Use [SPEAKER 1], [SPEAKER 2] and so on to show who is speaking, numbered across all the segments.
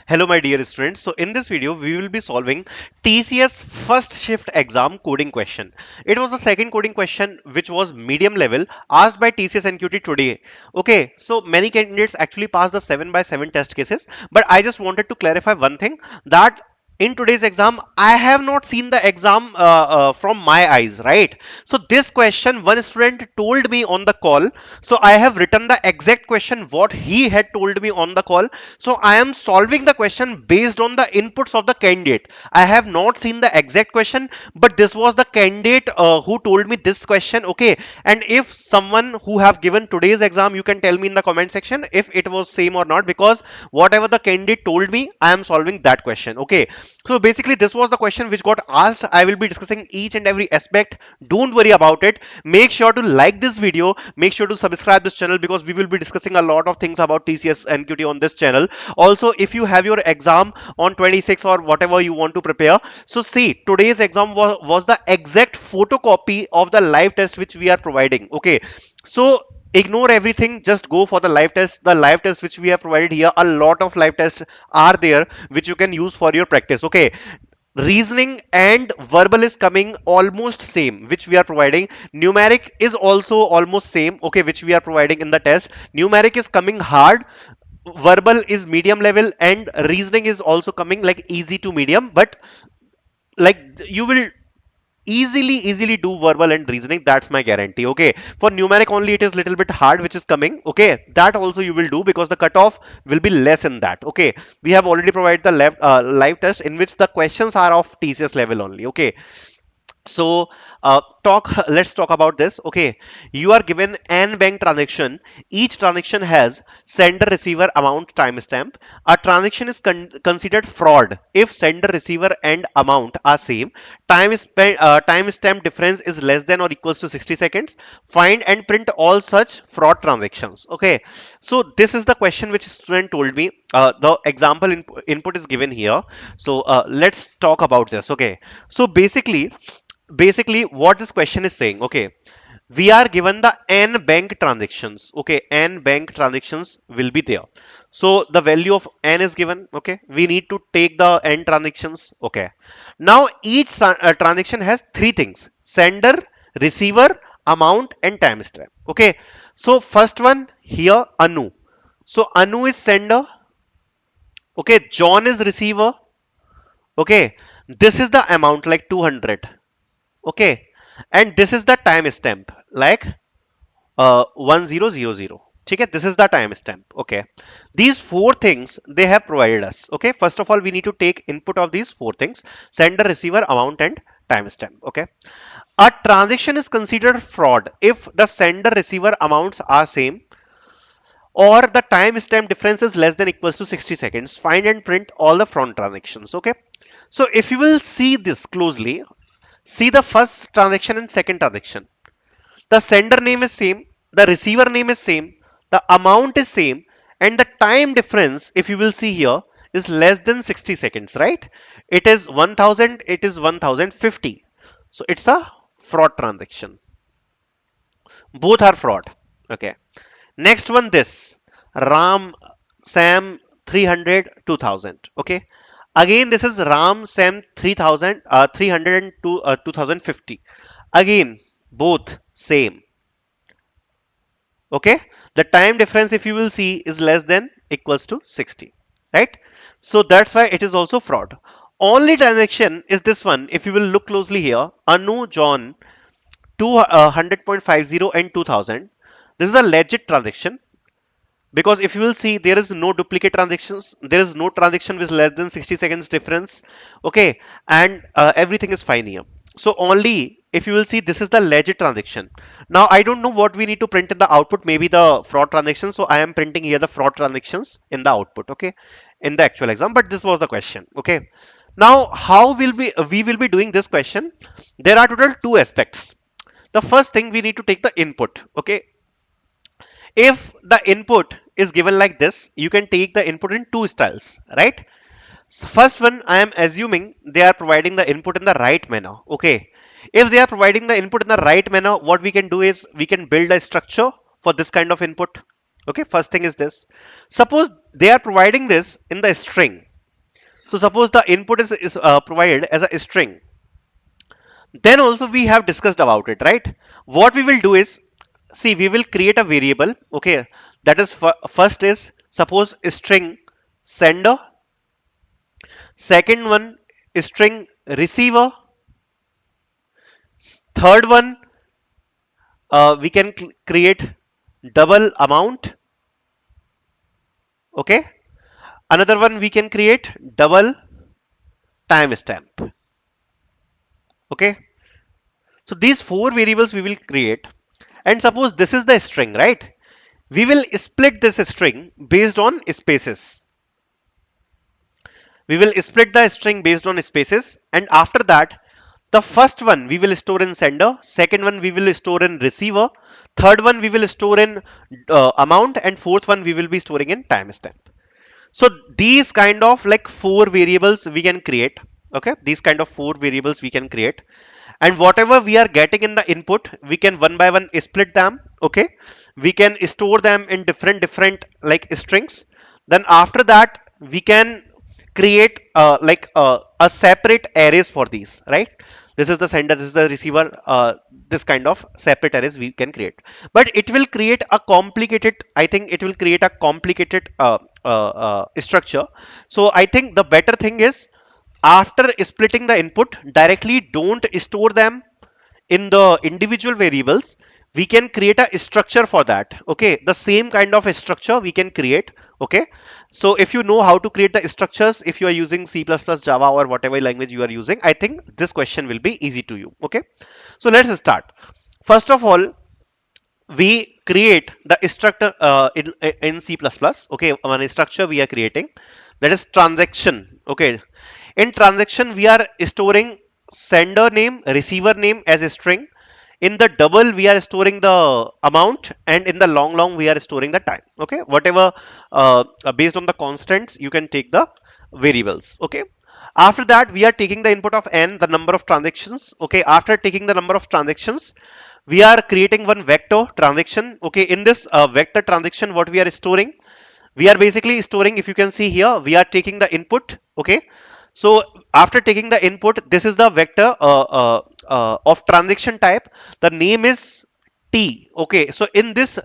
[SPEAKER 1] Hello my dear students. So in this video we will be solving TCS first shift exam coding question. It was the second coding question which was medium level asked by TCS NQT today. Okay, so many candidates actually passed the 7 by 7 test cases, but I just wanted to clarify one thing that in today's exam I have not seen the exam from my eyes, right? So this question one student told me on the call, so I have written the exact question what he had told me on the call. So I am solving the question based on the inputs of the candidate. I have not seen the exact question, but this was the candidate who told me this question. Okay, and if someone who have given today's exam, you can tell me in the comment section if it was same or not, because whatever the candidate told me I am solving that question. Okay, so basically this was the question which got asked. I will be discussing each and every aspect. Don't worry about it. Make sure to like this video, make sure to subscribe this channel, because we will be discussing a lot of things about TCS NQT on this channel. Also, if you have your exam on 26 or whatever you want to prepare, so see, today's exam was the exact photocopy of the live test which we are providing. Okay, so ignore everything, just go for the live test. The live test which we have provided here, a lot of live tests are there which you can use for your practice. Okay, reasoning and verbal is coming almost same which we are providing. Numeric is also almost same, okay, which we are providing in the test. Numeric is coming hard, verbal is medium level, and reasoning is also coming like easy to medium, but like you will easily do verbal and reasoning, that's my guarantee. Okay, for numeric only it is little bit hard which is coming. Okay, that also you will do because the cutoff will be less in that. Okay, we have already provided the live test in which the questions are of TCS level only. Okay, so let's talk about this. Okay, you are given n bank transaction. Each transaction has sender receiver amount timestamp. A transaction is considered fraud if sender receiver and amount are same. Timestamp difference is less than or equals to 60 seconds. Find and print all such fraud transactions. Okay, so this is the question which student told me. The example input is given here. So let's talk about this. Okay, so basically what this question is saying, okay, we are given the n bank transactions. Okay, n bank transactions will be there. So the value of n is given. Okay, we need to take the n transactions. Okay, now each transaction has three things: sender, receiver, amount, and timestamp. Okay, so first one here, Anu. So Anu is sender. Okay, John is receiver. Okay, this is the amount like 200. Okay, and this is the timestamp like 1000. Okay, this is the timestamp. Okay, these four things they have provided us. Okay, first of all we need to take input of these four things: sender, receiver, amount, and timestamp. Okay, a transaction is considered fraud if the sender receiver amounts are same or the timestamp difference is less than equals to 60 seconds. Find and print all the fraud transactions. Okay, so if you will see this closely, see the first transaction and second transaction. The sender name is same, the receiver name is same, the amount is same, and the time difference, if you will see here, is less than 60 seconds, right? It is 1000, it is 1050. So it's a fraud transaction. Both are fraud. Okay. Next one, this Ram Sam 300 2000. Okay. Again, this is Ram Sam 3000 302 2050. Again, both same. Okay, the time difference, if you will see, is less than equals to 60, right? So that's why it is also fraud. Only transaction is this one. If you will look closely here, Anu John 200.50 and 2000. This is a legit transaction, because if you will see, there is no duplicate transactions, there is no transaction with less than 60 seconds difference. Okay, and everything is fine here. So only if you will see, this is the legit transaction. Now I don't know what we need to print in the output, maybe the fraud transaction, so I am printing here the fraud transactions in the output. Okay, in the actual exam, but this was the question. Okay, now how will we will be doing this question? There are total two aspects. The first thing, we need to take the input. Okay, if the input is given like this, you can take the input in two styles, right? So first one, I am assuming they are providing the input in the right manner. Okay, if they are providing the input in the right manner, what we can do is we can build a structure for this kind of input. Okay, first thing is this: suppose they are providing this in the string. So suppose the input is provided as a string, then also we have discussed about it, right? What we will do is, see, we will create a variable, okay, that is first is suppose string sender, second one string receiver, third one we can create double amount, okay, another one we can create double timestamp, okay. So these four variables we will create, and suppose this is the string, right? We will split this string based on spaces. We will split the string based on spaces, and after that, the first one we will store in sender, second one we will store in receiver, third one we will store in amount, and fourth one we will be storing in timestamp. So these kind of like four variables we can create, okay, these kind of four variables we can create, and whatever we are getting in the input we can one by one split them, okay, we can store them in different like strings. Then after that we can create a separate arrays for these, right? This is the sender, this is the receiver, this kind of separate arrays we can create, but it will create a complicated, I think it will create a complicated structure. So I think the better thing is, after splitting the input, directly don't store them in the individual variables. We can create a structure for that, okay, the same kind of a structure we can create, okay. So if you know how to create the structures, if you are using C++, Java, or whatever language you are using, I think this question will be easy to you, okay. So let's start. First of all, we create the structure in C++, okay, one structure we are creating, that is transaction, okay. In transaction we are storing sender name, receiver name as a string. In the double we are storing the amount, and in the long we are storing the time, okay, whatever based on the constants you can take the variables, okay. After that we are taking the input of n, the number of transactions, okay. After taking the number of transactions, we are creating one vector transaction, okay. In this vector transaction, what we are storing, we are basically storing, if you can see here, we are taking the input, okay. So after taking the input, this is the vector of transaction type, the name is t, okay. So in this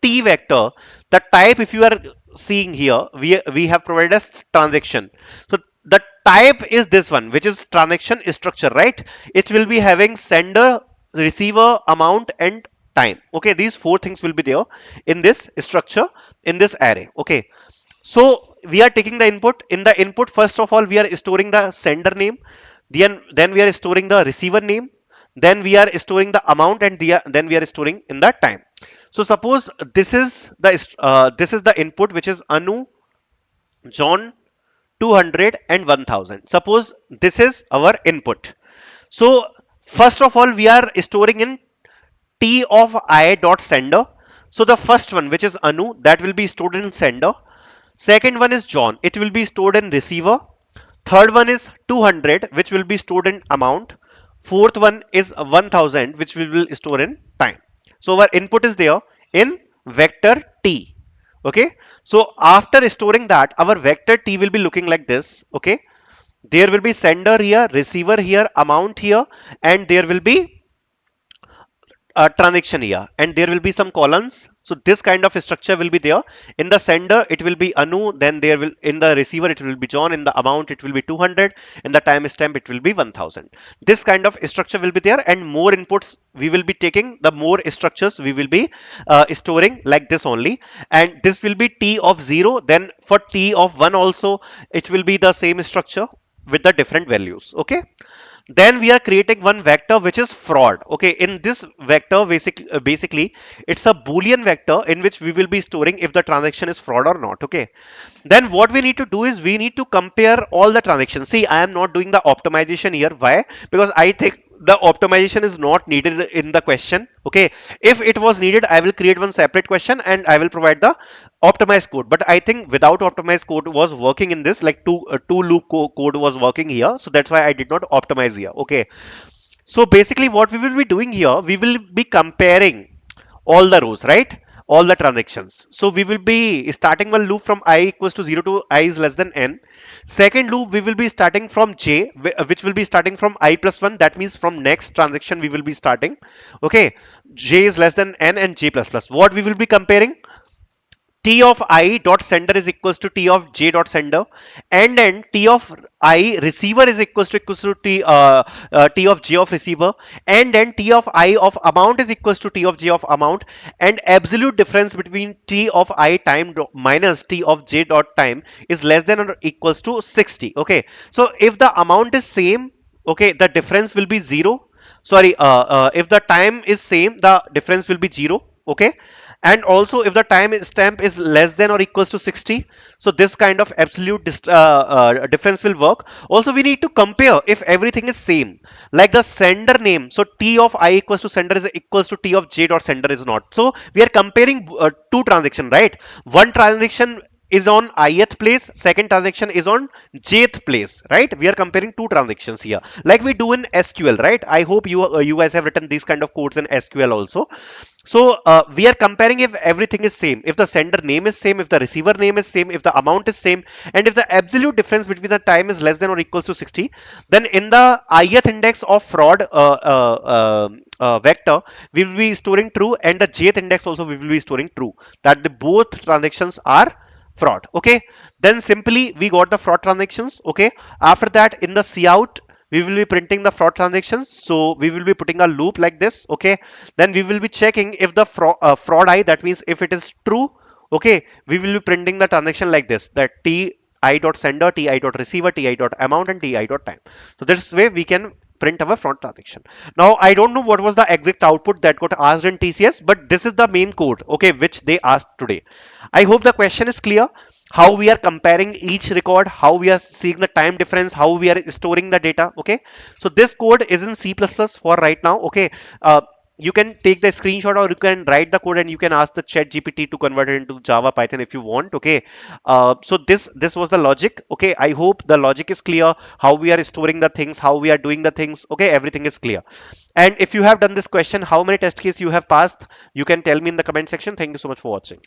[SPEAKER 1] t vector, the type, if you are seeing here, we have provided as transaction. So the type is this one, which is transaction structure, right? It will be having sender, receiver, amount, and time, okay. These four things will be there in this structure, in this array, okay. So we are taking the input. In the input, first of all, we are storing the sender name. Then we are storing the receiver name. Then we are storing the amount, and then we are storing in the time. So suppose this is the input, which is Anu, John, 200 and 1000. Suppose this is our input. So first of all, we are storing in t of I dot sender. So the first one, which is Anu, that will be stored in sender. Second one is John, it will be stored in receiver. Third one is 200, which will be stored in amount. Fourth one is 1000, which we will store in time. So our input is there in vector t, okay. So after storing that, our vector t will be looking like this, okay. There will be sender here, receiver here, amount here, and there will be transaction here, and there will be some columns. So this kind of structure will be there. In the sender it will be Anu, then there will, in the receiver it will be John, in the amount it will be 200, in the timestamp it will be 1000. This kind of structure will be there, and more inputs we will be taking, the more structures we will be storing like this only. And this will be t of 0, then for t of 1 also it will be the same structure with the different values, okay. Then we are creating one vector which is fraud, okay. In this vector, basically it's a boolean vector in which we will be storing if the transaction is fraud or not, okay. Then what we need to do is we need to compare all the transactions. See, I am not doing the optimization here. Why? Because I think the optimization is not needed in the question, okay. If it was needed, I will create one separate question and I will provide the optimized code. But I think without optimized code was working in this, like two loop code was working here, so that's why I did not optimize here, okay. So basically what we will be doing here, we will be comparing all the rows, right? all the transactions. So we will be starting one loop from I equals to 0 to I is less than n. Second loop we will be starting from j, which will be starting from I plus 1. That means from next transaction we will be starting. Okay, j is less than n and j plus plus. What we will be comparing? T of I dot sender is equals to T of J dot sender, and then T of I receiver is equals to T of J of receiver, and then T of I of amount is equals to T of J of amount, and absolute difference between T of I time minus T of J dot time is less than or equals to 60. Okay, so if the amount is same, okay, the difference will be zero. Sorry, if the time is same, the difference will be zero. Okay, and also if the time stamp is less than or equals to 60, so this kind of absolute difference will work. Also we need to compare if everything is same, like the sender name. So T of I equals to sender is equals to T of J dot sender is not. So we are comparing two transaction, right? One transaction is on ith place, second transaction is on jth place, right? We are comparing two transactions here, like we do in SQL, right? I hope you guys have written these kind of codes in SQL also. So we are comparing if everything is same, if the sender name is same, if the receiver name is same, if the amount is same, and if the absolute difference between the time is less than or equals to 60, then in the ith index of fraud vector, we will be storing true, and the jth index also we will be storing true, that the both transactions are fraud. Okay, then simply we got the fraud transactions. Okay, after that in the cout we will be printing the fraud transactions, so we will be putting a loop like this. Okay, then we will be checking if the fraud I, that means if it is true. Okay, we will be printing the transaction like this, that T I dot sender, T I dot receiver, T I dot amount, and T I dot time. So this way we can print our front transaction. Now I don't know what was the exact output that got asked in TCS, but this is the main code, okay, which they asked today. I hope the question is clear. How we are comparing each record, how we are seeing the time difference, how we are storing the data. Okay, so this code is in C++ for right now. Okay, you can take the screenshot or you can write the code and you can ask the chat GPT to convert it into Java, Python if you want. Okay, so this was the logic. Okay, I hope the logic is clear, how we are storing the things, how we are doing the things. Okay, everything is clear. And if you have done this question, how many test cases you have passed, you can tell me in the comment section. Thank you so much for watching.